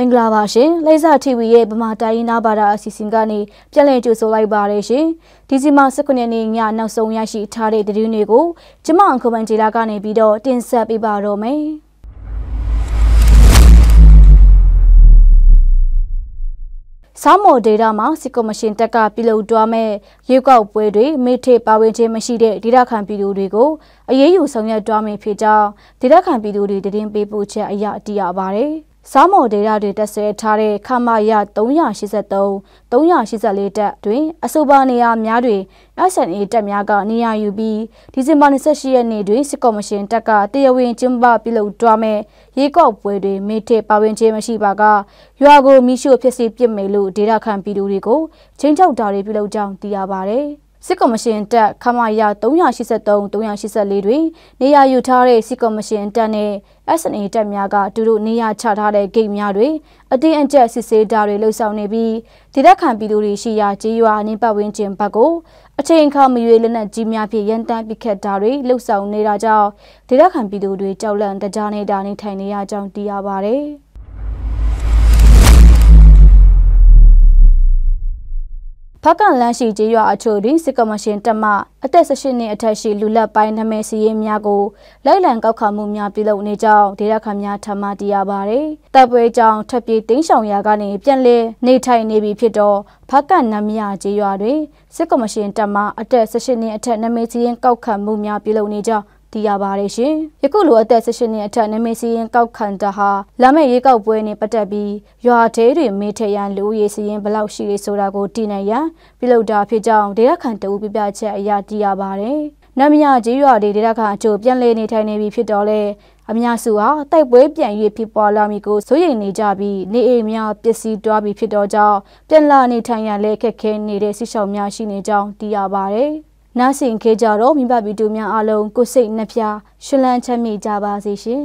မင်္ဂလာပါရှင်လိပ်စာ TV ရဲ့ဗမာတိုင်းရင်းသားဘာသာအစီအစဉ်ကနေပြန်လည်ကြိုဆိုလိုက်ပါရရှင်ဒီဇင်ဘာ19ရက်နေ့ညနောက်ဆုံးရရှိထားတဲ့သတင်းတွေကိုကျမအန်ကိုမန်ဂျီလာကနေပြီးတော့တင်ဆက်ပေးပါတော့မယ်စာမော်ဒေတာမှာစစ်ကော်မရှင်တက်ကပြုလုပ်သွားမဲ့ရွေးကောက်ပွဲတွေမိထေပါဝင်ခြင်းမရှိတဲ့ဒေတာခံပြည်သူတွေကိုအရေးယူဆောင်ရွက်သွားမယ်ဖြစ်ကြောင်းဒေတာခံပြည်သူတွေသတင်းပေးပို့ချက်အရသိရပါတယ်စာမော်ဒေတာတွေတက်ဆွဲထားတဲ့ခမာရ383 384တက်တွင်အဆိုပါနေရာများတွင် SNA တက်များကနေရာယူပြီးဒီဇင်ဘာ28ရက်နေ့တွင်စစ်ကော်မရှင်တက်ကတရားဝင်ကျင်းပပြုလုပ်သွားမဲ့ရေကောက်ပွဲတွေမိထေပါဝင်ခြင်းမရှိပါကရွာကိုမိရှို့ဖြစ်စီပစ်မယ်လို့ဒေတာခံပြည်သူတွေကိုချင်းချောက်တာတွေပြုလုပ်ကြောင်းသိရပါတယ်စစ်ကော်မရှင်တက်ခမာရ383 384တွင်နေရာယူထားတဲ့စစ်ကော်မရှင်တက်နဲ့ SNA တက်များကသူတို့နေရာချထားတဲ့ဂိတ်များတွင်အတင်းအကျပ်စစ်ဆေးတာတွေလှုပ်ဆောင်နေပြီးဒေသခံပြည်သူတွေရှိရာကျေးရွာအနီးပတ်ဝန်းကျင်ဘက်ကိုအချိန်အခါမရွေးလက်နက်ကြီးများဖြင့်ရန်တမ်းပစ်ခတ်တာတွေလှုပ်ဆောင်နေတာကြောင့်ဒေသခံပြည်သူတွေကြောက်လန့်တကြားနေတာနေထိုင်နေရကြောင်းသိရပါတယ်ဖက်ကန်လန်ရှိကျေးရွာအချို့တွင်စစ်ကော်မရှင်တပ်မှအသက်18နှစ်အထက်ရှိလူလက်ပိုင်းနာမည်စီးရင်များကိုလိုက်လံကောက်ခါမှုများပြုလုပ်နေကြောင်းဒေသခံများထပ်မံသိရပါတယ်။တပ်ပွဲကြောင့်ထပ်ပြေးတင်းရှောင်ရာကနေပြန်လည်နေထိုင်နေပြီဖြစ်တော့ဖက်ကန်နမရကျေးရွာတွင်စစ်ကော်မရှင်တပ်မှအသက်18နှစ်အထက်နာမည်စီးရင်ကောက်ခါမှုများပြုလုပ်နေကြောင်းသိရပါတယ်ရှင်။ယခုလိုအသက်18နှစ်အထက်နာမည်စီရင်ကောက်ခံတာဟာလာမယ့်ရေကောက်ပွဲနဲ့ပတ်သက်ပြီးရွာသေးတွေမေးထရန်လူရေးစီရင်ဘလောက်ရှိလေဆိုတာကိုတည်နိုင်ရန်ပြုလုပ်တာဖြစ်ကြောင်းဒေသခံတအုပ်ပြပြချက်အရသိရပါတယ်။နမရကျေးရွာဒေသခံအချို့ပြန်လည်နေထိုင်နေပြီဖြစ်တော့လေအများစုဟာတိုက်ပွဲပြန်၍ဖြစ်ပေါ်လာမည်ကိုစိုးရိမ်နေကြပြီးနေအိမ်များပျက်စီးသွားပြီဖြစ်တော့ကြောင်းပြန်လာနေထိုင်ရန်လည်းခက်ခဲနေတဲ့စစ်ဆောင်များရှိနေကြောင်းသိရပါတယ်။နားဆင်ခဲ့ကြတော့မိဘဗီဒီယိုများအားလုံးကိုစိတ်နှပြရှင်လန်းချမ်းမြေ့ကြပါစေရှင်